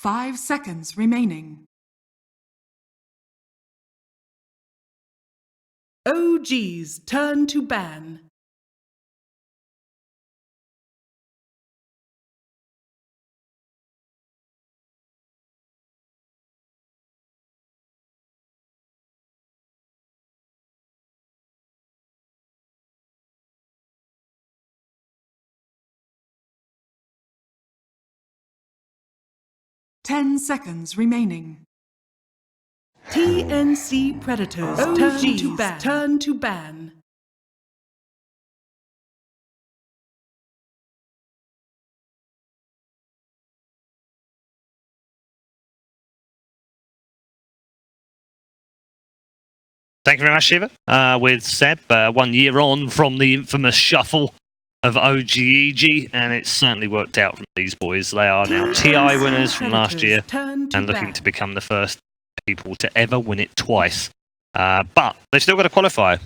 5 seconds remaining. OG's turn to ban. Ten seconds remaining. TNC Predators turn to ban. Thank you very much, Shiva. With Seb, 1 year on from the infamous shuffle of OGEG, and it's certainly worked out from these boys. They are now TI winners from last year and looking to become the first people to ever win it twice. But they've still got to qualify. Of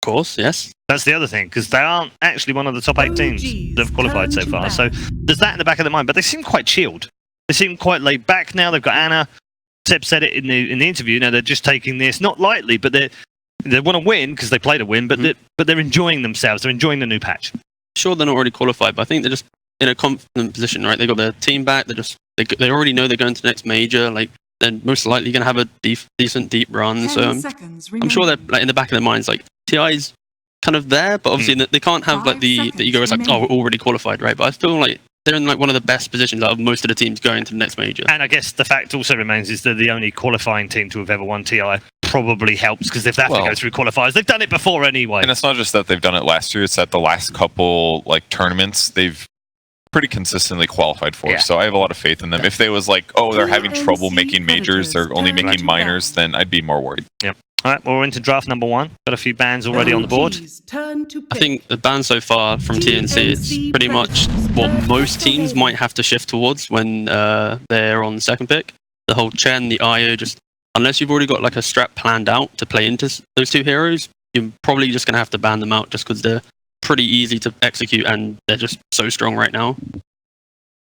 course, yes. That's the other thing, because they aren't actually one of the top 8 teams that have qualified so far. So there's that in the back of their mind, but they seem quite chilled. They seem quite laid back now. They've got Anna. Seb said it in the interview. They're just taking this not lightly, but they want to win because they play to win. But they're enjoying themselves. They're enjoying the new patch. Sure, they're not already qualified, but I think they're just in a confident position, right? They got their team back. They already know they're going to the next major. Like they're most likely going to have a decent deep run. So I'm sure they're like in the back of their minds, like TI's kind of there, but obviously they can't have like the ego is like, oh, we're already qualified, right? But I feel like they're in like one of the best positions out of most of the teams going to the next major. And I guess the fact also remains is they're the only qualifying team to have ever won TI. Probably helps because if they have to go through qualifiers, they've done it before anyway. And it's not just that they've done it last year; it's that the last couple like tournaments they've pretty consistently qualified for. Yeah. So I have a lot of faith in them. If they was like, oh, they're having trouble making majors, they're only making minors, then I'd be more worried. Yep. All right, well, we're into draft number 1. Got a few bans already on the board. I think the ban so far from TNC is pretty much what most teams might have to shift towards when they're on the second pick. The whole Chen, the IO, just unless you've already got like a strat planned out to play into those 2 heroes, you're probably just going to have to ban them out just because they're pretty easy to execute and they're just so strong right now.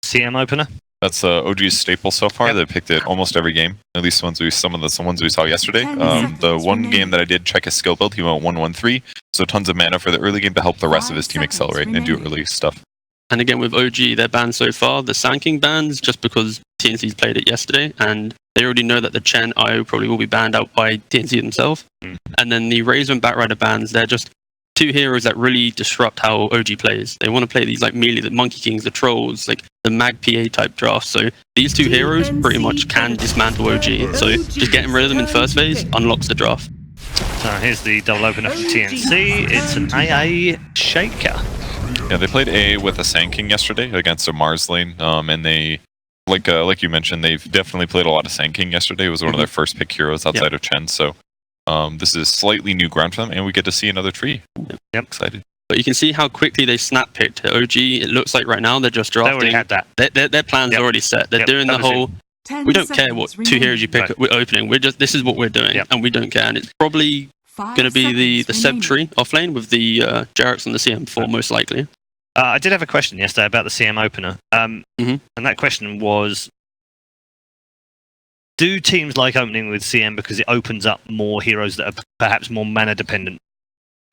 CM opener? That's OG's staple so far. Yep. They picked it almost every game. At least some of the ones we saw yesterday. The one game that I did check his skill build, he went 1-1-3. So tons of mana for the early game to help the rest of his team accelerate and do early stuff. And again with OG, their bans so far, the Sand King bans just because TNC's played it yesterday, and they already know that the Chen IO probably will be banned out by TNC themselves. And then the Razor and Batrider bans, they're just 2 heroes that really disrupt how OG plays. They want to play these like melee, the Monkey Kings, the Trolls, like the Mag PA type drafts. So these 2 heroes pretty much can dismantle OG. So just getting rid of them in first phase unlocks the draft. So here's the double opener from TNC. It's an AA Shaker. Yeah, they played A with a Sand King yesterday against a Mars lane, and they, like you mentioned, they've definitely played a lot of Sand King yesterday. It was one of their first pick heroes outside of Chen. So this is slightly new ground for them, and we get to see another tree. Yep, excited. But you can see how quickly they snap picked OG. It looks like right now they're just drafting. They already had that. Their plans are already set. They're doing the whole. We don't care what 2 heroes you pick. We're opening. This is what we're doing, and we don't care. And it's probably going to be the Seb tree off lane with the Jarrets and the CM4 most likely. I did have a question yesterday about the CM opener, and that question was: do teams like opening with CM because it opens up more heroes that are perhaps more mana dependent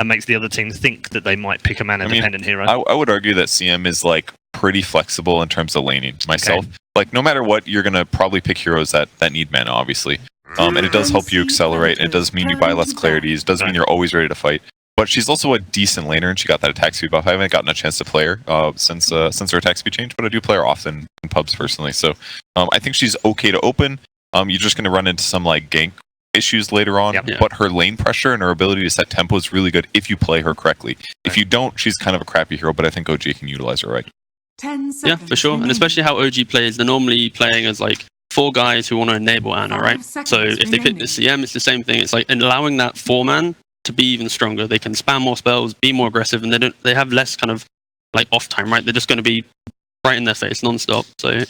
and makes the other team think that they might pick a mana dependent hero? I would argue that CM is like pretty flexible in terms of laning myself. Okay. Like no matter what, you're gonna probably pick heroes that need mana, obviously. And it does help you accelerate. It does mean you buy less clarities. It does mean you're always ready to fight. But she's also a decent laner, and she got that attack speed buff. I haven't gotten a chance to play her since her attack speed changed, but I do play her often in pubs personally. So I think she's okay to open. You're just going to run into some like gank issues later on, but her lane pressure and her ability to set tempo is really good if you play her correctly. If you don't, she's kind of a crappy hero, but I think OG can utilize her right. 10 seconds. Yeah, for sure. And especially how OG plays, they're normally playing as like 4 guys who want to enable Ana, right? So if they pick the CM, it's the same thing. It's like allowing that 4-man to be even stronger. They can spam more spells, be more aggressive, and they have less kind of like off time, right? They're just going to be right in their face non-stop. So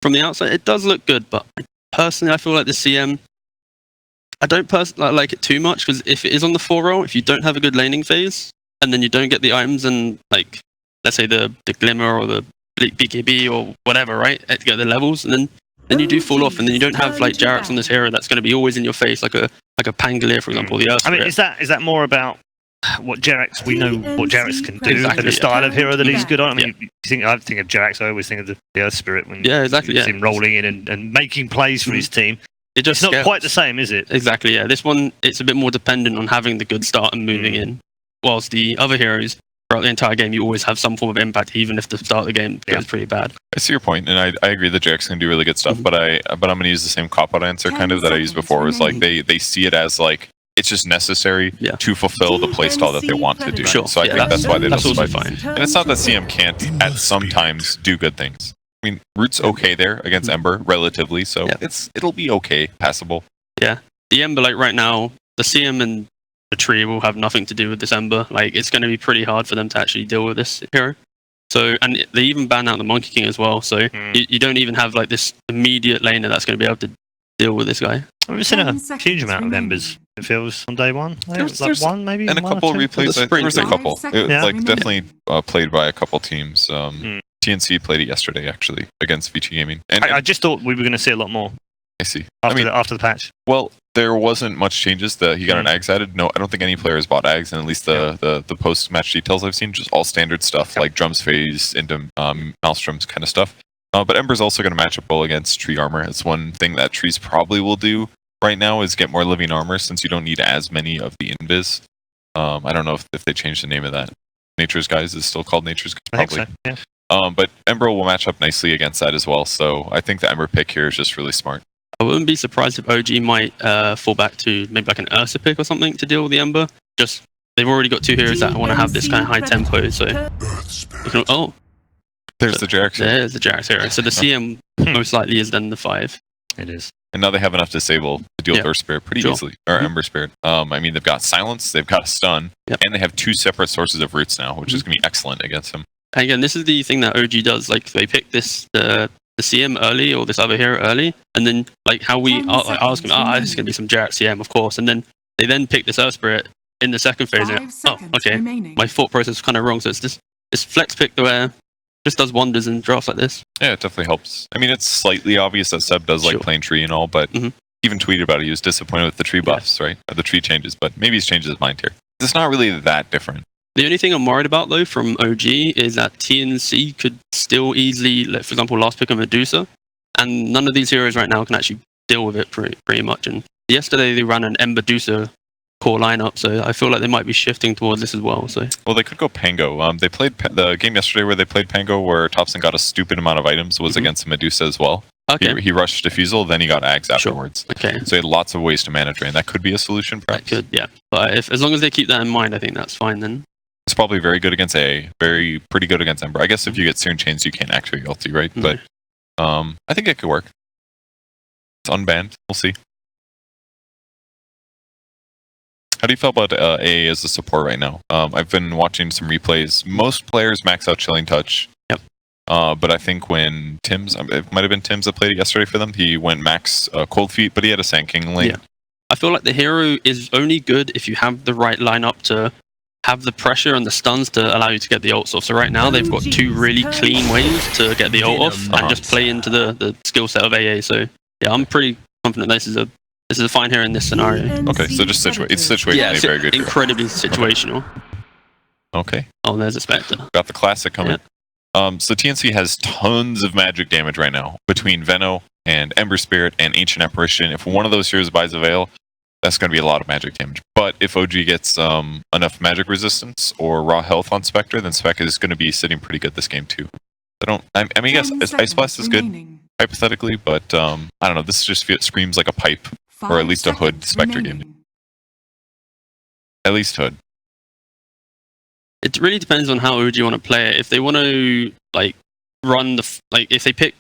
from the outside, it does look good, but personally, I feel like the CM, I don't personally like it too much, because if it is on the 4 roll, if you don't have a good laning phase, and then you don't get the items and like, let's say the Glimmer or the BKB or whatever, right? To get the levels, and then you do fall off, and then you don't have like Jarex on this hero that's going to be always in your face, like a Pangolier, for example. The Earth I mean, Spirit. is that more about what Jarex? We know what Jarex can do, Exactly, and the yeah. style of hero that he's good on. I mean, Yeah. I think of Jarex. I always think of the Earth Spirit when exactly. you see him rolling in and making plays for his team. It just It's not quite the same, is it? Exactly, yeah. This one, it's a bit more dependent on having the good start and moving in. Whilst the other heroes, throughout the entire game, you always have some form of impact, even if the start of the game goes pretty bad. I see your point, and I agree that Jarex can do really good stuff, but I'm going to use the same cop-out answer kind of that I used before. Was like they see it as like it's just necessary to fulfill the playstyle that they want to do. Sure. So I think that's why they that's don't also spike. fine. And it's not that CM can't at sometimes do good things. I mean, Root's okay there against Ember, relatively, so it'll be okay, passable. Yeah. The Ember, like right now, the CM and the tree will have nothing to do with this Ember. Like, it's going to be pretty hard for them to actually deal with this hero. So, and they even ban out the Monkey King as well, so you don't even have like this immediate laner that's going to be able to deal with this guy. We've seen a huge amount of Embers, it feels, on day one. There's like one, maybe? And a one or couple two? replays. There was a couple. Like, remaining. definitely played by a couple teams. TNC played it yesterday, actually, against VT Gaming. And I just thought we were going to see a lot more I see. after the patch. Well, there wasn't much changes. He got an Ags added. No, I don't think any player has bought Ags, and at least the post-match details I've seen, just all standard stuff, like Drums Phase into Maelstrom's kind of stuff. But Ember's also going to match up well against Tree Armor. It's one thing that Trees probably will do right now is get more living armor, since you don't need as many of the invis. I don't know if they changed the name of that. Nature's Guys is still called Nature's Guys, probably. I think so, yeah. But Ember will match up nicely against that as well, so I think the Ember pick here is just really smart. I wouldn't be surprised if OG might fall back to maybe like an Ursa pick or something to deal with the Ember. Just, they've already got two heroes that want to have this kind of high tempo, so... There's the Jarex. There's the Jarex hero. So the CM most likely is then the 5. It is. And now they have enough disable to deal with Earth Spirit pretty easily. Or Ember Spirit. I mean, they've got Silence, they've got a Stun, and they have 2 separate sources of roots now, which is going to be excellent against him. And again, this is the thing that OG does. Like, they pick this, the CM early, or this other hero early, and then, like, how we ask them, this is going to be some Jarex CM, of course, and then they then pick this Earth Spirit in the second phase, and okay, my thought process is kind of wrong, so it's just this flex pick where just does wonders in drafts like this. Yeah, it definitely helps. I mean, it's slightly obvious that Seb does like playing tree and all, but even tweeted about it, he was disappointed with the tree buffs, right? Or the tree changes, but maybe he's changed his mind here. It's not really that different. The only thing I'm worried about, though, from OG is that TNC could still easily, like, for example, last pick a Medusa, and none of these heroes right now can actually deal with it pretty much. And yesterday they ran an Ember-Dusa core lineup, so I feel like they might be shifting towards this as well. So, well, they could go Pango. They played the game yesterday where they played Pango, where Thompson got a stupid amount of items, was against Medusa as well. Okay. He rushed Diffusal, then he got Ags afterwards. Okay. So he had lots of ways to mana drain. That could be a solution, perhaps. That could, yeah. But as long as they keep that in mind, I think that's fine then. It's probably very good against pretty good against Ember. I guess if you get Searing Chains, you can't activate your ulti, right? But I think it could work. It's unbanned. We'll see. How do you feel about AA as a support right now? I've been watching some replays. Most players max out Chilling Touch. Yep. But I think when Tim's, it might have been Tim's that played it yesterday for them, he went max Cold Feet, but he had a Sand King lane. Yeah. I feel like the hero is only good if you have the right lineup to have the pressure and the stuns to allow you to get the ults off. So right now they've got 2 really clean ways to get the ult off and just play into the skill set of AA. So yeah, I'm pretty confident this is a fine hero in this scenario. Okay, so just it's situated Yeah, in a very good hero. incredibly situational. Okay. Oh, there's a Spectre. Got the classic coming. So TNC has tons of magic damage right now between Veno and Ember Spirit and Ancient Apparition. If one of those heroes buys a Veil, that's going to be a lot of magic damage. But if OG gets enough magic resistance or raw health on Spectre, then Spec is going to be sitting pretty good this game too. I mean, yes, Ice Blast is good, hypothetically, but I don't know. This just screams like a pipe, or at least a Hood Spectre game. At least Hood. It really depends on how OG want to play it. If they want to like run if they pick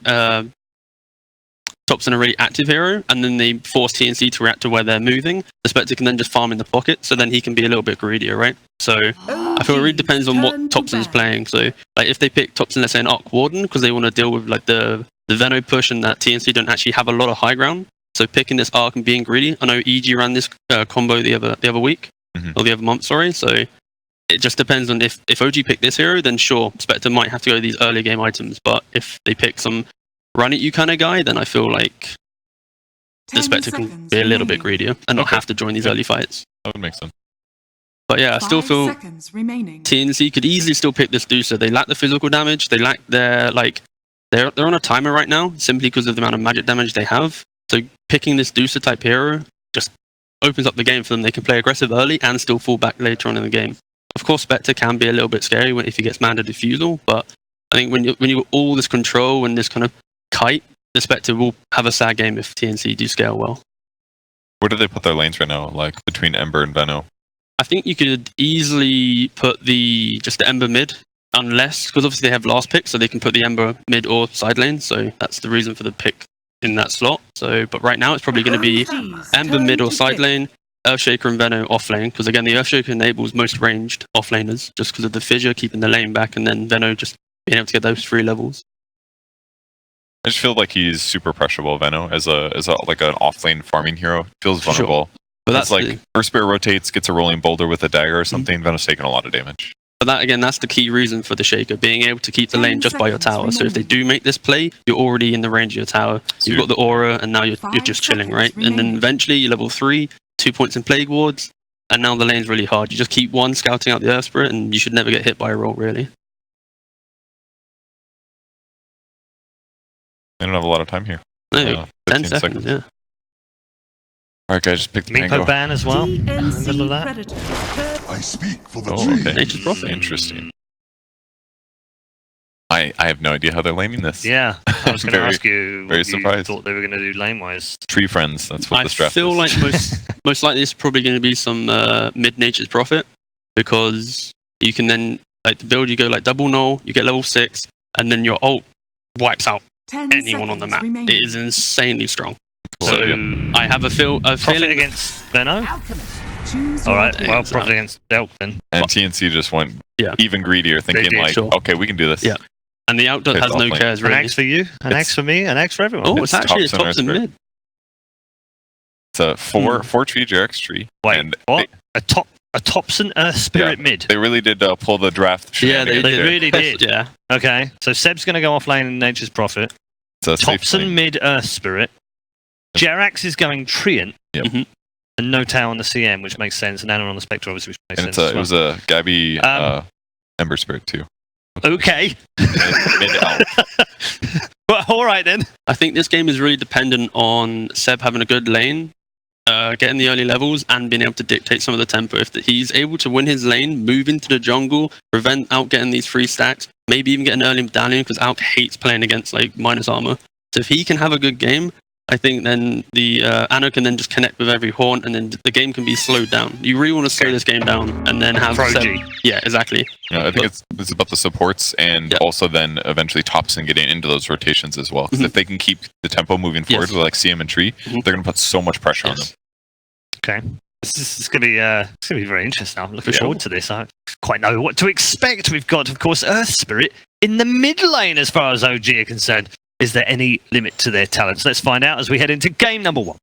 Topson a really active hero, and then they force TNC to react to where they're moving, the Spectre can then just farm in the pocket, so then he can be a little bit greedier, right? So I feel it really depends on what Topson's playing. So like if they pick Topson, let's say an Arc Warden, because they want to deal with like the Veno push and that TNC don't actually have a lot of high ground, so picking this Arc and being greedy. I know EG ran this combo the other week, or the other month, sorry. So it just depends on if OG pick this hero, then sure, Spectre might have to go these early game items. But if they pick some run at you kind of guy, then I feel like the Spectre can be a little bit greedier and not have to join these early fights. That would make sense. But yeah, I still feel TNC could easily still pick this Deucer. They lack the physical damage. They lack their they're on a timer right now simply because of the amount of magic damage they have. So picking this Deucer type hero just opens up the game for them. They can play aggressive early and still fall back later on in the game. Of course, Spectre can be a little bit scary if he gets Manda Diffusal, but I think when you got all this control and this kind of kite, the Spectre will have a sad game if TNC do scale well. Where do they put their lanes right now? Like between Ember and Veno? I think you could easily put just the Ember mid, unless, because obviously they have last pick, so they can put the Ember mid or side lane, so that's the reason for the pick in that slot. So, but right now it's probably going to be Ember mid or side lane, Earthshaker and Veno off lane, because again the Earthshaker enables most ranged off laners, just because of the fissure keeping the lane back, and then Veno just being able to get those 3 levels. I just feel like he's super pressurable, Veno, as like an off-lane farming hero. Feels vulnerable. Sure. But that's like Earth Spirit rotates, gets a rolling boulder with a dagger or something. Veno's taking a lot of damage. But that again, that's the key reason for the Shaker, being able to keep the lane just by your tower. So if they do make this play, you're already in the range of your tower. You've got the aura, and now you're just chilling, right? And then eventually you're level 3, 2 points in Plague Wards, and now the lane's really hard. You just keep one scouting out the Earth Spirit, and you should never get hit by a roll, really. They don't have a lot of time here. No, 10 seconds, yeah. Alright guys, just pick the Pango. Meepo ban as well. TNC that. Predator. I speak for the Okay. Nature's Prophet. Interesting. I have no idea how they're laning this. Yeah, I was going to ask you very what you surprised. thought they were going to do lane-wise. Tree friends, that's what this I draft feel is. like most likely it's probably going to be some mid Nature's Prophet, because you can then, like the build, you go like double null, you get level 6, and then your ult wipes out anyone on the map. It is insanely strong. So I have a feeling against Veno. Alright, well, probably against Delk then. And TNC just went even greedier, thinking did, like, sure. okay, we can do this. Yeah. And the outdot has no cares, An really. axe for you, an axe for me, an axe for everyone. Oh, it's actually a tops and tops and Earth mid. It's a four tree JRX tree. Wait, and what? A Topson Earth Spirit mid. They really did pull the draft. Yeah, they really did. Yeah. Okay, so Seb's going to go off lane in Nature's Prophet. Topson mid Earth Spirit. Jerax is going Treant. Yep. Mhm. And no Tau on the CM, which makes sense. And Anna on the Spectre, obviously, which makes And sense. it was a Gabby Ember Spirit too. Okay. Mid-elf. Well, alright then. I think this game is really dependent on Seb having a good lane, getting the early levels, and being able to dictate some of the tempo. If he's able to win his lane, move into the jungle, prevent Out getting these 3 stacks, maybe even get an early medallion, because Out hates playing against like minus armor. So if he can have a good game, I think then the Anno can then just connect with every haunt, and then the game can be slowed down. You really want to slow this game down, and then have yeah, exactly. Yeah, I think it's about the supports, and also then eventually Topson getting into those rotations as well. Because if they can keep the tempo moving forward with like CM and Tree, they're going to put so much pressure on them. Okay. This is going to be very interesting. I'm looking forward to this. I don't quite know what to expect. We've got, of course, Earth Spirit in the mid lane as far as OG are concerned. Is there any limit to their talents? Let's find out as we head into game number 1.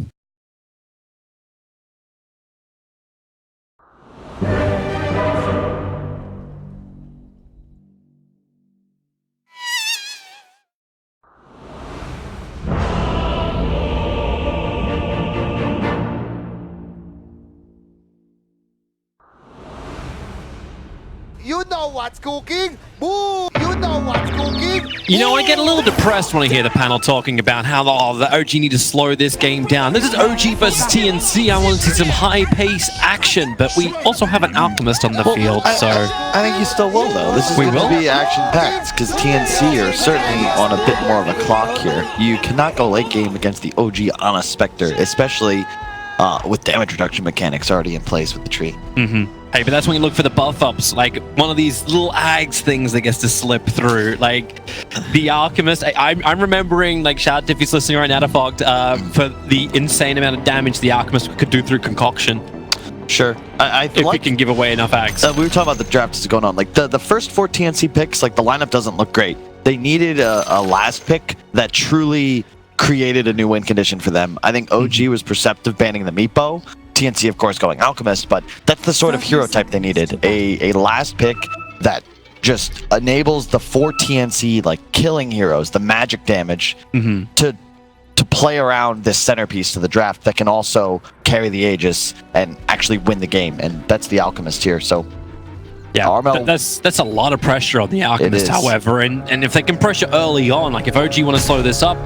You know what's cooking? Boom! You know what's cooking? You know, I get a little depressed when I hear the panel talking about how the OG need to slow this game down. This is OG versus TNC. I want to see some high-pace action, but we also have an Alchemist on the field, so... I think you still will, though. This is going to be action-packed, because TNC are certainly on a bit more of a clock here. You cannot go late game against the OG on a Spectre, especially with damage reduction mechanics already in place with the tree. Hey, but that's when you look for the buff-ups, like one of these little Ags things that gets to slip through. Like, the Alchemist, I'm remembering, like, shout out if he's listening right now to Fogged, for the insane amount of damage the Alchemist could do through Concoction. Sure. If we can give away enough Ags. We were talking about the draft that's going on. Like, the first 4 TNC picks, like, the lineup doesn't look great. They needed a last pick that truly created a new win condition for them. I think OG was perceptive banning the Meepo. TNC, of course, going Alchemist, but that's the sort of hero type they needed. A last pick that just enables the 4 TNC like killing heroes, the magic damage, to play around this centerpiece to the draft that can also carry the Aegis and actually win the game, and that's the Alchemist here. So yeah, Armel, that's a lot of pressure on the Alchemist, however, and if they can pressure early on, like if OG want to slow this up,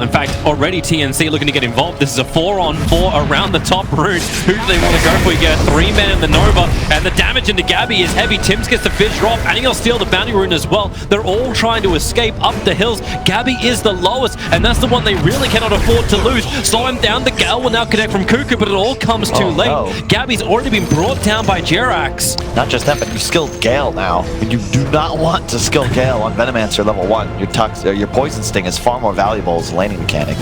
in fact, already TNC looking to get involved. This is a 4-on-4 around the top rune. Who do they want to go for? We get a 3-man in the Nova, and the damage into Gabby is heavy. Tims gets the fish drop, and he'll steal the bounty rune as well. They're all trying to escape up the hills. Gabby is the lowest, and that's the one they really cannot afford to lose. Slow him down. The Gale will now connect from Cuckoo, but it all comes too late. No. Gabby's already been brought down by Jerax. Not just that, but you skilled Gale now, and you do not want to skill Gale on Venomancer level 1. Your Poison Sting is far more valuable as a laning mechanic.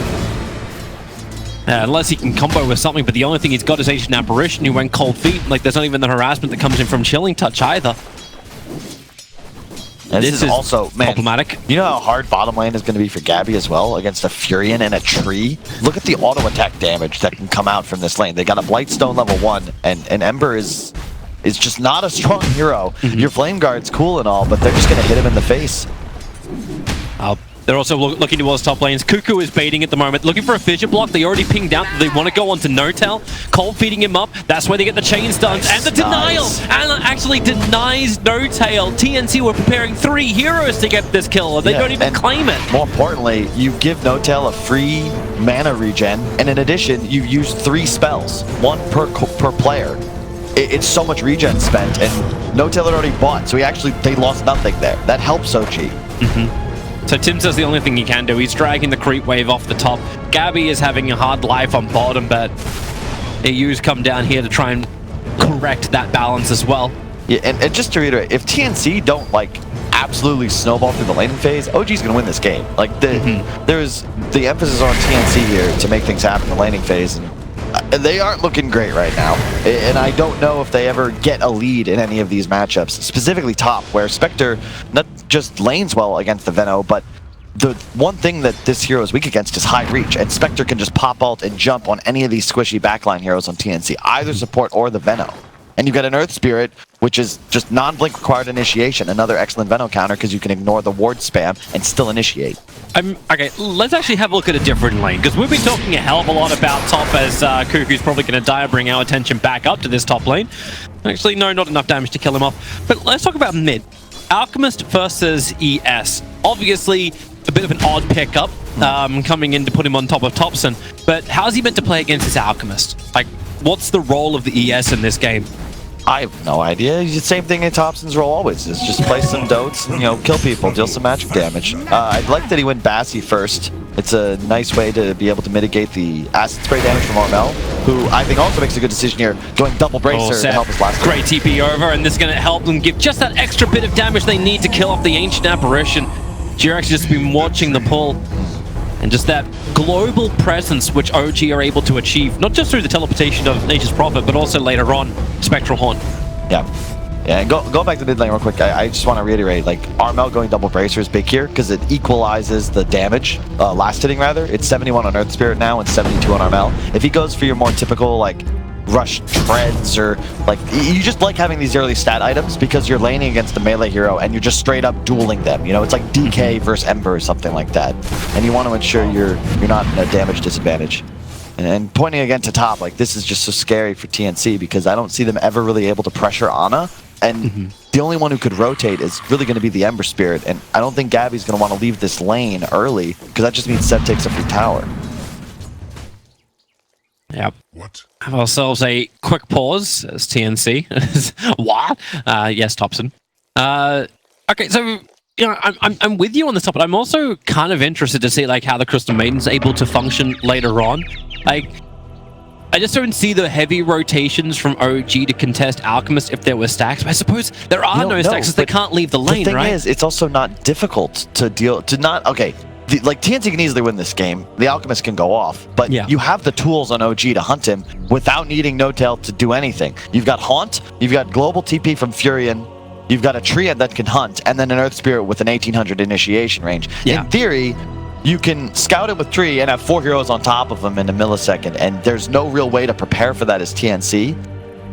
Unless he can combo with something, but the only thing he's got is Ancient Apparition, who went cold feet. Like, there's not even the harassment that comes in from Chilling Touch either. And this is also, man, problematic. You know how hard bottom lane is going to be for Gabby as well against a Furion and a tree? Look at the auto attack damage that can come out from this lane. They got a Blightstone level 1, and Ember is just not a strong hero. Your Flame Guard's cool and all, but they're just going to hit him in the face. They're also looking towards top lanes. Cuckoo is baiting at the moment, looking for a fissure block. They already pinged out that they want to go onto No-Tail. Cold feeding him up. That's where they get the chain stuns. And the denial! Anna actually denies No-Tail. TNC were preparing 3 heroes to get this kill. They don't even claim it. More importantly, you give No-Tail a free mana regen, and in addition, you use 3 spells, 1 per player. It's so much regen spent, and No-Tail had already bought, so they lost nothing there. That helps OG. So Tims does the only thing he can do. He's dragging the creep wave off the top. Gabby is having a hard life on bottom, but AU's come down here to try and correct that balance as well. Yeah, and just to reiterate, if TNC don't like absolutely snowball through the laning phase, OG's gonna win this game. Like there's the emphasis on TNC here to make things happen in the laning phase, and they aren't looking great right now. And I don't know if they ever get a lead in any of these matchups, specifically top, where Spectre not just lanes well against the Veno, but the one thing that this hero is weak against is high reach, and Spectre can just pop ult and jump on any of these squishy backline heroes on TNC, either support or the Veno. And you get an Earth Spirit, which is just non-blink required initiation, another excellent Veno counter because you can ignore the ward spam and still initiate. Okay, let's actually have a look at a different lane, because we've been talking a hell of a lot about top as Cuckoo's probably going to die and bring our attention back up to this top lane. Actually, no, not enough damage to kill him off. But let's talk about mid. Alchemist versus ES. Obviously, a bit of an odd pickup coming in to put him on top of Thompson, but how's he meant to play against this Alchemist? Like, what's the role of the ES in this game? I have no idea. It's the same thing in Thompson's role always, is just play some dotes and, kill people, deal some magic damage. I like that he went Bassi first. It's a nice way to be able to mitigate the acid spray damage from Armel, who I think also makes a good decision here, going double bracer to help his last game. Great TP over, and this is going to help them give just that extra bit of damage they need to kill off the Ancient Apparition. Jirax just been watching the pull. And just that global presence which OG are able to achieve, not just through the teleportation of Nature's Prophet, but also later on, Spectral Horn. Yeah. Yeah, and go back to mid lane real quick. I just want to reiterate, like, Armel going double bracer is big here because it equalizes the damage, last hitting rather. It's 71 on Earth Spirit now and 72 on Armel. If he goes for your more typical, like, rush treads, or like, you just like having these early stat items because you're laning against the melee hero and you're just straight up dueling them. It's like DK versus Ember or something like that, and you want to ensure you're not in a damage disadvantage. And pointing again to top, like, this is just so scary for TNC because I don't see them ever really able to pressure Ana, and the only one who could rotate is really going to be the Ember Spirit, and I don't think Gabby's going to want to leave this lane early because that just means Seb takes a free tower. Yep. What? Have ourselves a quick pause as TNC. What? Yes, Thompson. Okay, so I'm with you on this topic. I'm also kind of interested to see like how the Crystal Maiden's able to function later on. Like, I just don't see the heavy rotations from OG to contest Alchemist if there were stacks. But I suppose there are no stacks because they can't leave the lane, right? The thing is, it's also not difficult to okay. Like, TNC can easily win this game. The Alchemist can go off, but you have the tools on OG to hunt him without needing No-Tail to do anything. You've got Haunt, you've got Global TP from Furion, you've got a Triad that can hunt, and then an Earth Spirit with an 1800 initiation range. In theory, you can scout it with 3 and have 4 heroes on top of them in a millisecond, and there's no real way to prepare for that as TNC.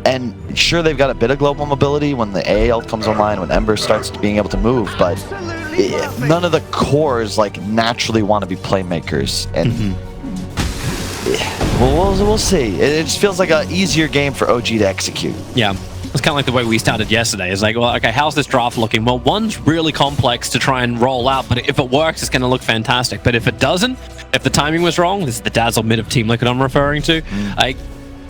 And sure, they've got a bit of global mobility when the AAL comes online, when Ember starts being able to move, but none of the cores like naturally want to be playmakers. And we'll see. It just feels like an easier game for OG to execute. Yeah. It's kind of like the way we started yesterday. It's like, well, okay, how's this draft looking? Well, one's really complex to try and roll out, but if it works, it's going to look fantastic. But if it doesn't, if the timing was wrong, this is the Dazzle mid of Team Liquid I'm referring to, like,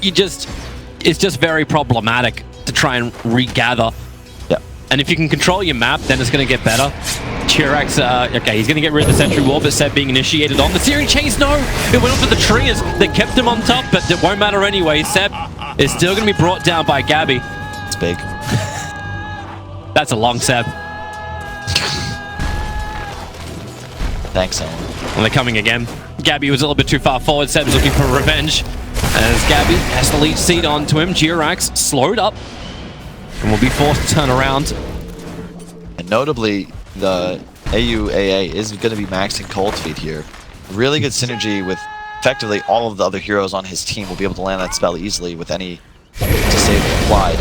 it's just very problematic to try and regather. Yeah. And if you can control your map, then it's going to get better. Chirax, okay, he's going to get rid of the Sentry Wall, but Seb being initiated on the Searing Chains. No! It went onto the tree as they kept him on top, but it won't matter anyway. Seb is still going to be brought down by Gabby. It's big. That's a long Seb. Thanks, Owen. And they're coming again. Gabby was a little bit too far forward. Seb's looking for revenge. As Gabby has the lead seat onto him. Jirax slowed up and will be forced to turn around. And notably, the AUAA is going to be maxing Cold Feet here. Really good synergy with effectively all of the other heroes on his team will be able to land that spell easily with any disable applied.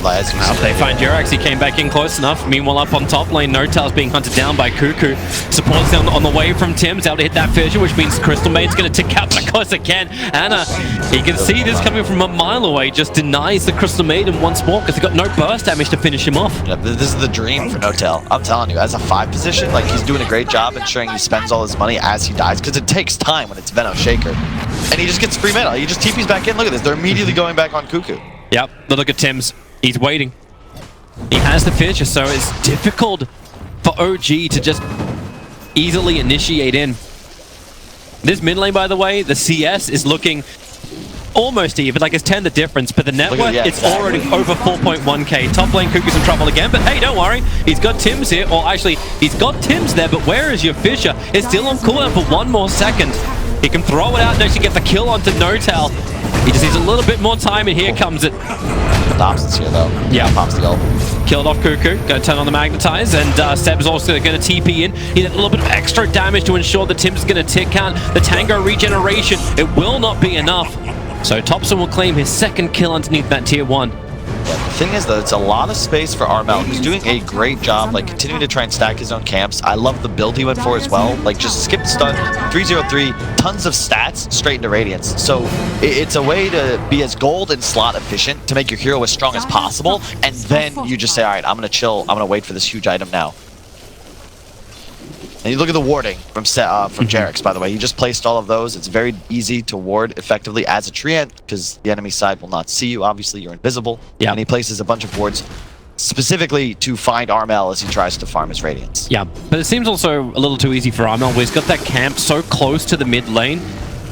As they find Jirax, he came back in close enough. Meanwhile, up on top lane, Notal's being hunted down by Cuckoo. Supports down on the way from Tim's, able to hit that fissure, which means Crystal Maid's going to tick out, but of course it can. Anna, he can see this coming from a mile away, just denies the Crystal Maiden once more because he got no burst damage to finish him off. Yeah, this is the dream for Notel. I'm telling you, as a 5 position, like he's doing a great job ensuring he spends all his money as he dies, because it takes time when it's Venom Shaker. And he just gets free mana. He just TP's back in. Look at this. They're immediately going back on Cuckoo. Yep, look at Tim's. He's waiting. He has the fissure, so it's difficult for OG to just easily initiate in. This mid lane, by the way, the CS is looking almost even, like it's 10 the difference, but the net worth, it's already over 4.1k. Top lane, Cuckoo's in trouble again, but hey, don't worry. He's got Tim's here, or actually, he's got Tim's there, but where is your fissure? It's still on cooldown for 1 more second. He can throw it out and actually get the kill onto Notal. He just needs a little bit more time, and here comes it. Dobson's here, though. Yeah. Pops the ult. Killed off Cuckoo. Going to turn on the Magnetize, and Seb's also going to TP in. He did a little bit of extra damage to ensure that Tim's going to tick out the Tango regeneration. It will not be enough. So Thompson will claim his 2nd kill underneath that tier 1. Yeah, the thing is, though, it's a lot of space for Armel, who's doing a great job, like, continuing to try and stack his own camps. I love the build he went for as well. Like, just skip stun, 303, tons of stats straight into Radiance. So it's a way to be as gold and slot efficient to make your hero as strong as possible, and then you just say, all right, I'm going to chill. I'm going to wait for this huge item now. And you look at the warding from Jerax, by the way. He just placed all of those. It's very easy to ward effectively as a treant because the enemy side will not see you. Obviously, you're invisible. Yeah. And he places a bunch of wards specifically to find Armel as he tries to farm his Radiance. Yeah, but it seems also a little too easy for Armel, where he's got that camp so close to the mid lane,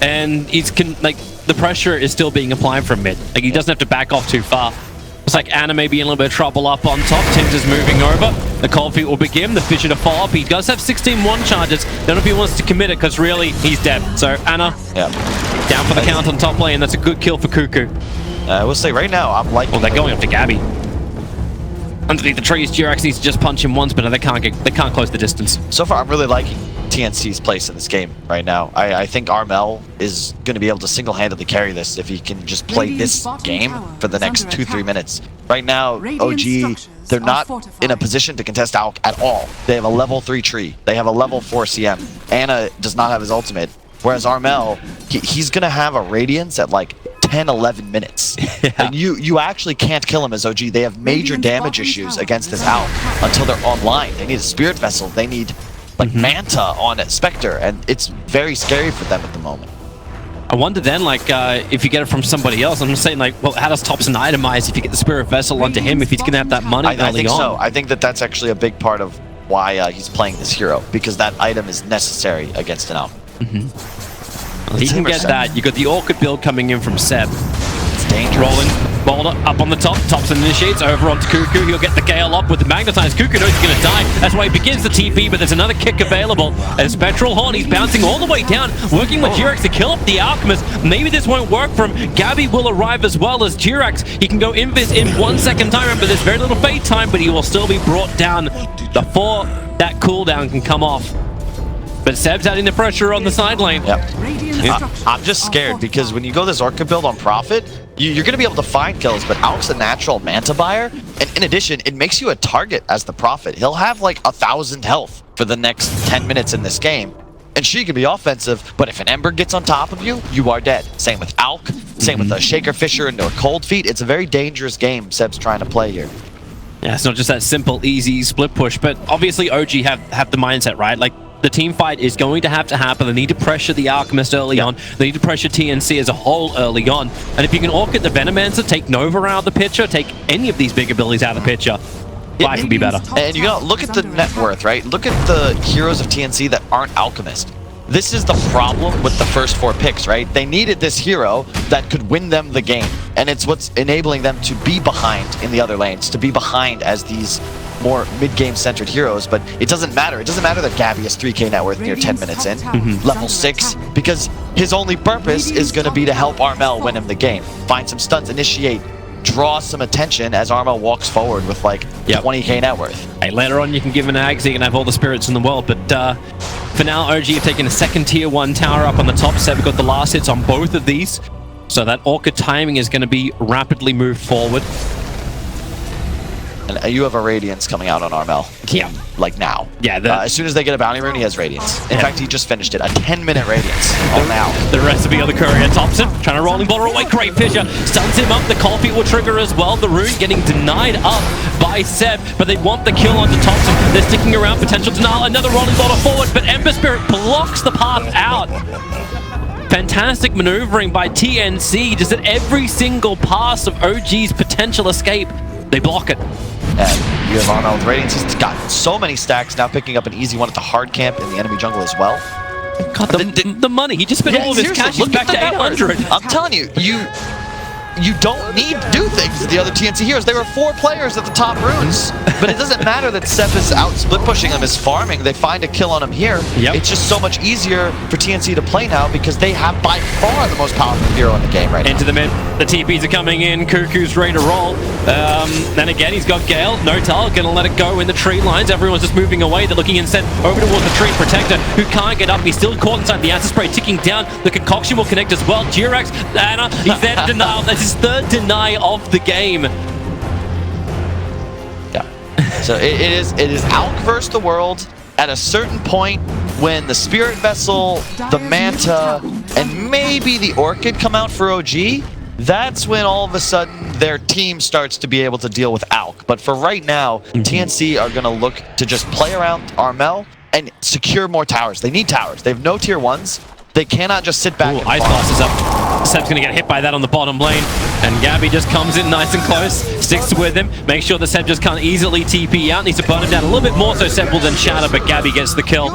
and he's the pressure is still being applied from mid. Like, he doesn't have to back off too far. Looks like Anna may be in a little bit of trouble up on top. Tim's is moving over. The cold feet will begin. The fissure to fall up. He does have 16-1 charges. Don't know if he wants to commit it because really he's dead. So Anna, down for the count on top lane. That's a good kill for Cuckoo. I will say right now, I'm liking. Oh, they're going up to Gabby. Underneath the trees, Jirax needs to just punch him once, but they can't close the distance. So far, I'm really liking TNC's place in this game right now. I think Armel is going to be able to single-handedly carry this if he can just play this game for the next 2-3 minutes. Right now, OG, they're not in a position to contest Alk at all. They have a level 3 tree. They have a level 4 CM. Anna does not have his ultimate. Whereas Armel, he's going to have a Radiance at like 10-11 minutes. Yeah. And you actually can't kill him as OG. They have major damage issues against this Alk until they're online. They need a Spirit Vessel. They need like Manta on it, Spectre, and it's very scary for them at the moment. I wonder then, like, if you get it from somebody else. I'm saying, like, well, how does Thompson itemize if you get the Spirit Vessel onto him if he's going to have that money early I think on? so. I think that's actually a big part of why he's playing this hero, because that item is necessary against an Alk. Well, he can get that. You got the Orchid build coming in from Seb. It's dangerous. Rolling, Boulder up on the top. Thompson initiates over onto Cuckoo. He'll get the Gale up with the Magnetized. Cuckoo knows he's going to die. That's why he begins the TP, but there's another kick available. As Spectral Horn, he's bouncing all the way down, working with Jirax to kill up the Alchemist. Maybe this won't work for him. Gabby will arrive as well as Jirax. He can go invis in 1 second time. Remember, there's very little fade time, but he will still be brought down before that cooldown can come off. But Seb's adding the pressure on the side lane. Yep. I'm just scared because when you go this Orchid build on Prophet, you're going to be able to find kills, but Alk's a natural Manta buyer. And in addition, it makes you a target as the Prophet. He'll have like 1,000 health for the next 10 minutes in this game. And she can be offensive, but if an Ember gets on top of you, you are dead. Same with Alk, same with a Shaker Fisher into a Cold Feet. It's a very dangerous game Seb's trying to play here. Yeah, it's not just that simple, easy split push, but obviously OG have the mindset, right? Like, the team fight is going to have to happen. They need to pressure the Alchemist early on. They need to pressure TNC as a whole early on. And if you can Orchid the Venomancer, take Nova out of the picture, take any of these big abilities out of the picture, life can be better. And you gotta look at the net worth, right? Look at the heroes of TNC that aren't Alchemist. This is the problem with the first 4 picks, right? They needed this hero that could win them the game. And it's what's enabling them to be behind in the other lanes, to be behind as these more mid-game centered heroes. But it doesn't matter. It doesn't matter that Gabby has 3k net worth near 10 minutes in, level 6, because his only purpose is going to be to help Armel win him the game. Find some stuns, initiate, draw some attention as Armel walks forward with like 20k net worth. Hey, later on you can give an ag so you can have all the spirits in the world, but for now OG have taken a second tier 1 tower up on the top. Seb got the last hits on both of these, so that Orchid timing is going to be rapidly moved forward. And you have a Radiance coming out on Armel. Yeah. Like now. Yeah. As soon as they get a bounty rune, he has Radiance. In fact, he just finished it. A 10-minute Radiance on now. The recipe of the courier. Thompson trying to rolling ball away. Great Fisher. Stuns him up. The cold feet will trigger as well. The rune getting denied up by Seb, but they want the kill onto Thompson. They're sticking around. Potential denial. Another rolling ball forward, but Ember Spirit blocks the path out. Fantastic maneuvering by TNC. Just at every single pass of OG's potential escape, they block it. And you have Armel with Radiance. He's got so many stacks, now picking up an easy one at the hard camp in the enemy jungle as well. God, the money. He just spent all of his cash. He's back to 800. I'm telling you, you don't need to do things to the other TNC heroes. There were 4 players at the top runes, but it doesn't matter that Seb is out split pushing them, is farming. They find a kill on him here. It's just so much easier for TNC to play now because they have by far the most powerful hero in the game right now. Into the mid. The TPs are coming in. Cuckoo's ready to roll. Then again, he's got Gale. Notal gonna let it go in the tree lines. Everyone's just moving away. They're looking instead over towards the tree protector, who can't get up. He's still caught inside the acid spray ticking down. The concoction will connect as well. Jirax, Anna, he's there to deny. That's his 3rd deny of the game. So it is Alk versus the world. At a certain point, when the Spirit Vessel, the Manta, and maybe the Orchid come out for OG, that's when all of a sudden their team starts to be able to deal with Alk. But for right now, TNC are going to look to just play around Armel and secure more towers. They need towers. They have no tier 1s. They cannot just sit back and Ice Blast is up. Seb's going to get hit by that on the bottom lane. And Gabby just comes in nice and close, sticks with him, makes sure that Seb just can't easily TP out. Needs to burn him down a little bit more so Seb will then shatter, but Gabby gets the kill.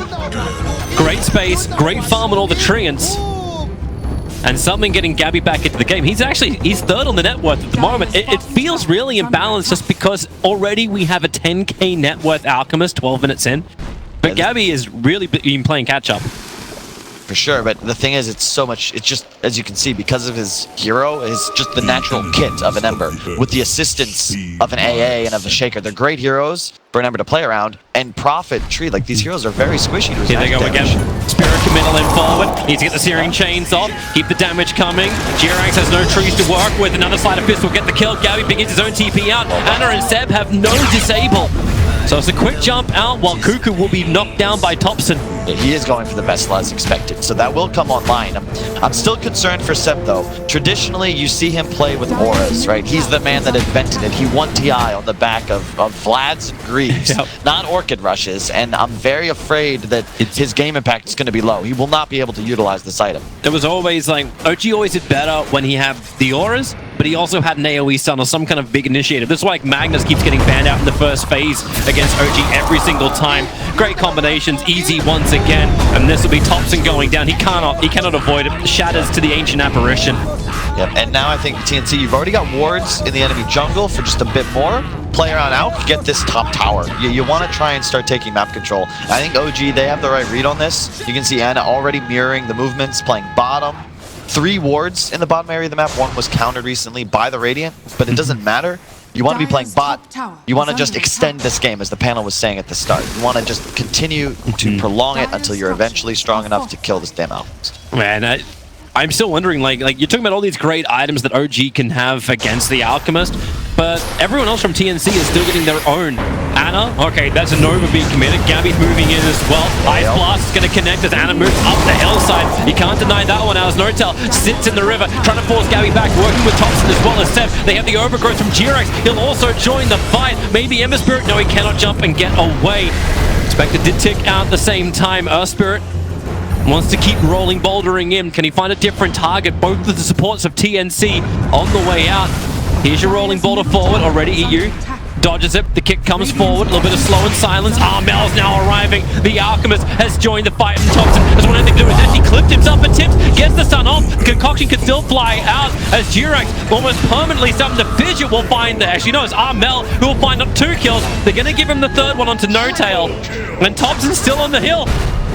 Great space, great farm on all the treants. And something getting Gabby back into the game. He's 3rd on the net worth at the moment. It feels really imbalanced just because already we have a 10k net worth Alchemist 12 minutes in. But Gabby is really been playing catch up. For sure, but the thing is, it's so much, it's just, as you can see, because of his hero, is just the natural kit of an Ember, with the assistance of an AA and of a Shaker. They're great heroes for an Ember to play around, and Prophet, Tree, like these heroes are very squishy to his Here they go damage. again. Spirit committal in forward. Needs to get the Searing Chains off. Keep the damage coming. Jirax has no trees to work with. Another Sleight of Fist will get the kill. Gabby begins his own TP out. Anna and Seb have no disable. So it's a quick jump out while Cuckoo will be knocked down by Thompson. Yeah, he is going for the best as expected, so that will come online. I'm still concerned for Seb, though. Traditionally, you see him play with auras, right? He's the man that invented it. He won TI on the back of Vlad's and Greaves, not Orchid rushes, and I'm very afraid that his game impact is going to be low. He will not be able to utilize this item. There was always, like, OG always did better when he had the auras, but he also had an AoE stun or some kind of big initiative. This is why like, Magnus keeps getting banned out in the first phase against OG every single time. Great combinations, easy once again, and this will be Thompson going down. He cannot avoid it. Shatters to the Ancient Apparition. Yep, and now I think TNC, you've already got wards in the enemy jungle for just a bit more. Play around out, get this top tower. You want to try and start taking map control. I think OG, they have the right read on this. You can see Anna already mirroring the movements, playing bottom. 3 wards in the bottom area of the map. 1 was countered recently by the Radiant, but it doesn't matter You want to be playing bot. You want to just extend this game, as the panel was saying at the start. You want to just continue to prolong it until you're eventually strong enough to kill this damn Alchemist. Man, I'm still wondering, like you're talking about all these great items that OG can have against the Alchemist, but everyone else from TNC is still getting their own. Anna, okay, that's a Nova being committed. Gabby's moving in as well. Ice Blast is going to connect as Anna moves up the hillside. You can't deny that one, as Nortel sits in the river, trying to force Gabby back, working with Thompson as well as Seb. They have the overgrowth from G-Rex. He'll also join the fight. Maybe Ember Spirit. No, he cannot jump and get away. Spectre did tick out at the same time. Earth Spirit wants to keep rolling, bouldering in. Can he find a different target? Both of the supports of TNC on the way out. Here's your rolling boulder forward. Already EU dodges it. The kick comes forward. A little bit of slow and silence. Armel's now arriving. The Alchemist has joined the fight, and Thompson has one thing to do is actually clipped himself and tips. Gets the stun off. The concoction can still fly out as G-Rex almost permanently starting to fidget. Will find, actually no, it's Armel who will find up 2 kills. They're going to give him the 3rd one onto No Tail. And Thompson's still on the hill.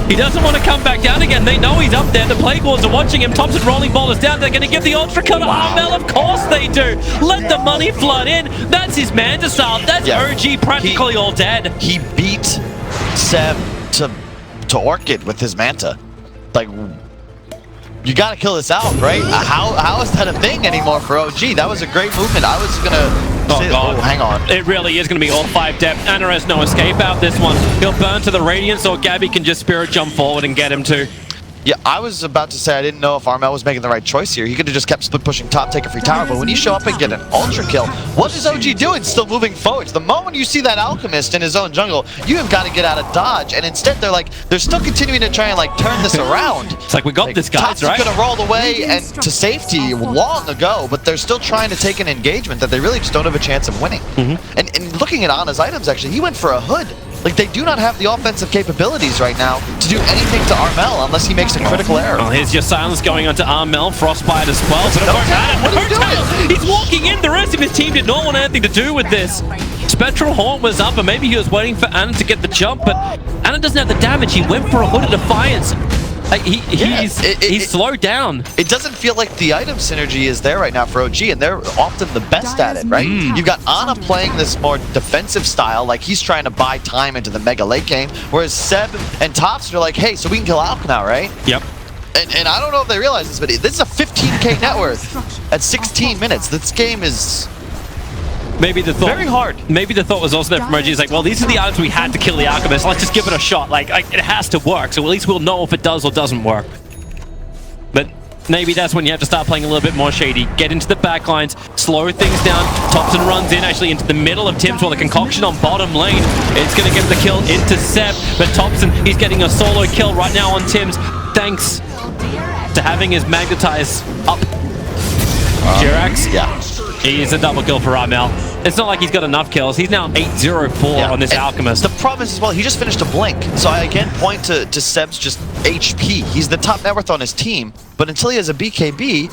He doesn't want to come back down again. They know he's up there. The Plague Lords are watching him. Thompson rolling boulders down. They're going to give the Ultra Cut to Armel. Of course they do. Let the money flood in. That's his Manta style. That's OG practically all dead. He beat Seb to Orchid with his Manta. Like, you got to kill this out, right? How is that a thing anymore for OG? That was a great movement. I was going to... Oh, hang on. It really is going to be all 5 depth. Anna has no escape out this one. He'll burn to the Radiance, or Gabby can just Spirit jump forward and get him too. Yeah, I was about to say I didn't know if Armel was making the right choice here. He could have just kept split pushing top, take a free tower, but when you show up and get an ultra kill, what is OG doing? Still moving forwards. The moment you see that Alchemist in his own jungle, you have got to get out of dodge, and instead they're still continuing to try and turn this around. It's like, we got this, guys, right? Could have rolled away and to safety long ago, but they're still trying to take an engagement that they really just don't have a chance of winning. And looking at Anna's items, actually, he went for a hood. Like, they do not have the offensive capabilities right now to do anything to Armel unless he makes a critical error. Well, here's your silence going onto Armel, Frostbite as well. What are you doing? He's walking in. The rest of his team did not want anything to do with this. Spectral Haunt was up, and maybe he was waiting for Anna to get the jump, but Anna doesn't have the damage. He went for a hood of Defiance. He's slowed down. It doesn't feel like the item synergy is there right now for OG, and they're often the best at it, right? You've got Ana playing this more defensive style, like he's trying to buy time into the mega late game, whereas Seb and Thompson are like, hey, so we can kill Alk now, right? Yep. And I don't know if they realize this, but this is a 15k net worth at 16 minutes. This game is... Maybe the thought, very hard. Maybe the thought was also there from OG. It's like, well, these are the items we had to kill the Alchemist. Let's just give it a shot. Like, it has to work. So at least we'll know if it does or doesn't work. But maybe that's when you have to start playing a little bit more shady. Get into the backlines, slow things down. Thompson runs in actually into the middle of Tim's while the concoction on bottom lane. It's going to get the kill into Seb. But Thompson, he's getting a solo kill right now on Tim's, thanks to having his magnetize up. Jirax? Yeah. He's a double kill for Armel. It's not like he's got enough kills. He's now 8-0-4 on this Alchemist. The problem is as well, he just finished a blink. So I again point to Seb's just HP. He's the top net worth on his team, but until he has a BKB,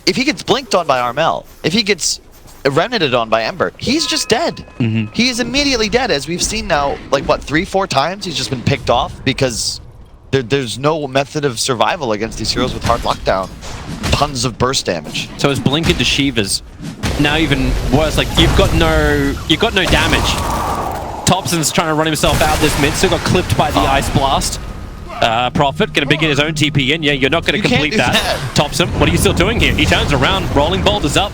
if he gets blinked on by Armel, if he gets remnanted on by Ember, he's just dead. He is immediately dead, as we've seen now, like what, 3-4 times he's just been picked off because there's no method of survival against these heroes with hard lockdown. Tons of burst damage. So his blink into Shiva's now even worse. Like, you've got no damage. Thompson's trying to run himself out this mid, still got clipped by the Ice Blast. Prophet gonna begin his own TP in. Yeah, you're not gonna complete that. Thompson, what are you still doing here? He turns around, rolling boulders up.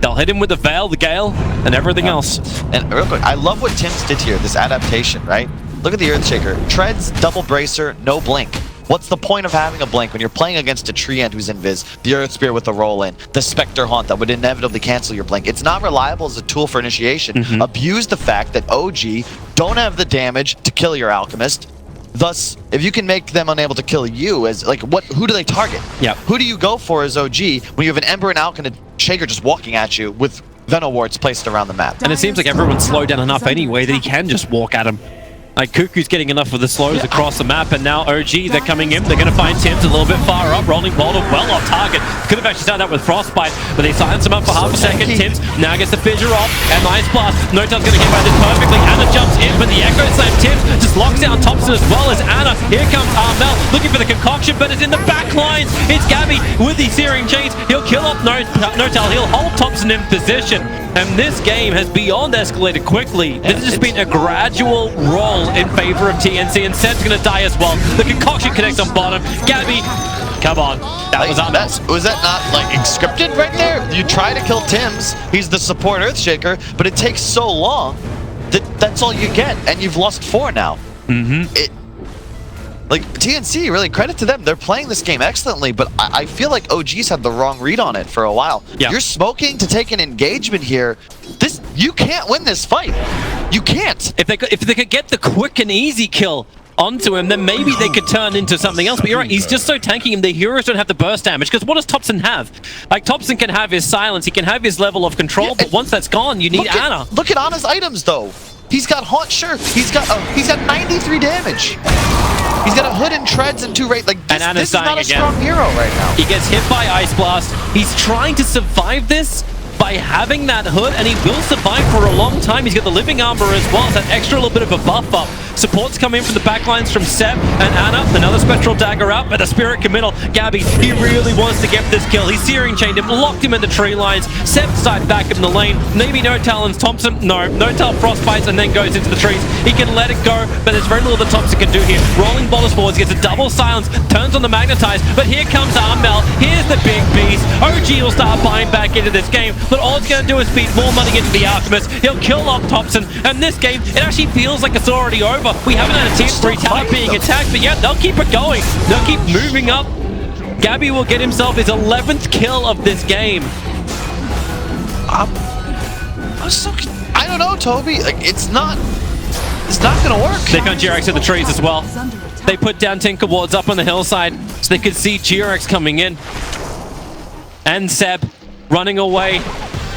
They'll hit him with the Veil, the Gale, and everything else. And real quick, I love what Tim's did here, this adaptation, right? Look at the Earthshaker. Treads, double bracer, no blink. What's the point of having a blink when you're playing against a Treant who's invis, the Earth Spear with the roll in, the Spectre Haunt that would inevitably cancel your blink? It's not reliable as a tool for initiation. Abuse the fact that OG don't have the damage to kill your Alchemist. Thus, if you can make them unable to kill you, as like who do they target? Yeah. Who do you go for as OG when you have an Ember and Alk and a Shaker just walking at you with Venom wards placed around the map? And it seems like everyone's slowed down enough anyway that he can just walk at him. Like, Cuckoo's getting enough of the slows across the map, and now OG, they're coming in. They're going to find Tim's a little bit far up. Rolling Boulder well off target. Could have actually started out with Frostbite, but they silence him up for half a second. Tim's now gets the fissure off, and Ice Blast. No-Tail's going to get by this perfectly. Anna jumps in, but the Echo Slam Tim's just locks down Thompson as well as Anna. Here comes Armel looking for the concoction, but it's in the back lines. It's Gabby with the Searing Chains. He'll kill off No-Tail. He'll hold Thompson in position. And this game has beyond escalated quickly. This has just been a gradual roll in favor of TNC, and Seb's going to die as well. The concoction connects on bottom. Gabby, come on. That was Armel. Was that not like scripted right there? You try to kill Tim's. He's the support Earthshaker, but it takes so long that that's all you get, and you've lost 4 now. Like, TNC, really, credit to them. They're playing this game excellently, but I feel like OG's had the wrong read on it for a while. Yeah. You're smoking to take an engagement here. You can't win this fight. You can't. If they could get the quick and easy kill onto him, then maybe they could turn into something else. But you're right, he's just so tanking him. The heroes don't have the burst damage, because what does Thompson have? Like, Thompson can have his silence, he can have his level of control, but once that's gone, you need Anna. Look at Anna's items, though. He's got Haunt, sure. He's got 93 damage. He's got a hood and treads and 2 rate. Like, this is not a strong hero right now. He gets hit by Ice Blast. He's trying to survive this by having that hood, and he will survive for a long time. He's got the living armor as well, so that extra little bit of a buff up. Supports come in from the backlines from Seb and Anna. Another Spectral Dagger out, but the Spirit Committal. Gabby, he really wants to get this kill. He's Searing Chained him, locked him in the tree lines. Seb side back in the lane. Maybe no Talons. Thompson, no. No Tal Frostbites and then goes into the trees. He can let it go, but there's very little that Thompson can do here. Rolling Boulders forwards, gets a double silence, turns on the Magnetize, but here comes Armel. Here's the big beast. OG will start buying back into this game, but all it's going to do is feed more money into the Alchemist. He'll kill off Thompson, and this game, it actually feels like it's already over. We haven't had a Tier 3 talent being attacked, but yeah, they'll keep it going. They'll keep moving up. Gabby will get himself his 11th kill of this game. I don't know, Toby. Like, it's not gonna work. They found G-Rex in the trees as well. They put down Tinker Wards up on the hillside so they could see G-Rex coming in. And Seb running away.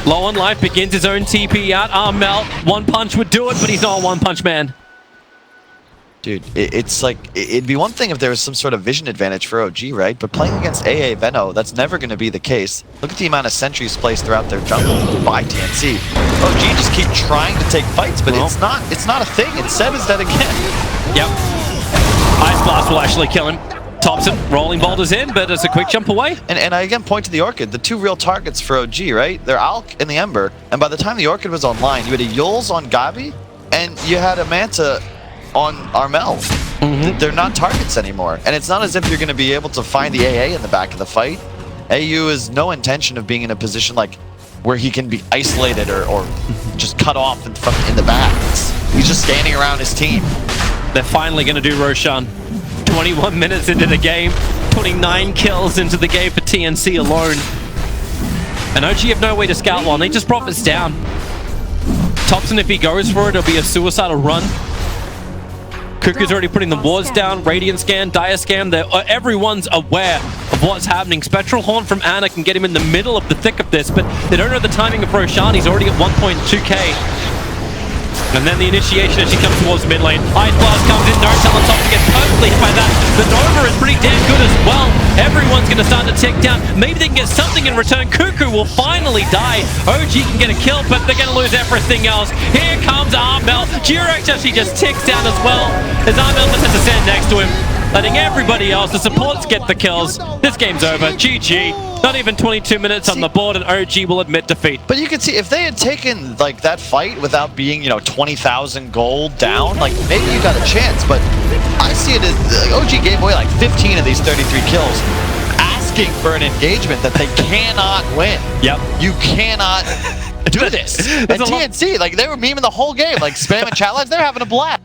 Low on life, begins his own TP out. Armel, one punch would do it, but he's not a one-punch man. Dude, it's like, it'd be one thing if there was some sort of vision advantage for OG, right? But playing against AA Venno, that's never going to be the case. Look at the amount of sentries placed throughout their jungle by TNC. OG just keep trying to take fights, but it's not a thing. And Seb is dead again. Yep. Ice Blast will actually kill him. Thompson rolling boulders in, but it's a quick jump away. And I again point to the Orchid, the 2 real targets for OG, right? They're Alk and the Ember. And by the time the Orchid was online, you had a Yules on Gabi, and you had a Manta on Armel. They're not targets anymore. And it's not as if you're going to be able to find the AA in the back of the fight. AU has no intention of being in a position like where he can be isolated or just cut off in the back. He's just standing around his team. They're finally going to do Roshan. 21 minutes into the game, 29 kills into the game for TNC alone. And OG have no way to scout one. They just profits down. Thompson, if he goes for it, it'll be a suicidal run. Cuckoo's already putting the wards down. Radiant Scan, Dire Scan, everyone's aware of what's happening. Spectral Horn from Anna can get him in the middle of the thick of this, but they don't know the timing of Roshan. He's already at 1.2k. And then the initiation as she comes towards mid lane. Ice Blast comes in, No-Tail on top to get perfectly hit by that. The Nova is pretty damn good as well. Everyone's going to start to tick down. Maybe they can get something in return. Cuckoo will finally die. OG can get a kill, but they're going to lose everything else. Here comes Armel. G-Rex actually just ticks down as well, as Armel just has to stand next to him, letting everybody else, the supports, get the kills. This game's over. GG. Not even 22 minutes on the board, and OG will admit defeat. But you can see, if they had taken like that fight without being, 20,000 gold down, like maybe you got a chance. But I see it as OG gave away like 15 of these 33 kills, asking for an engagement that they cannot win. Yep. You cannot do this. And TNC, like they were memeing the whole game, like spamming chat lines. They're having a blast.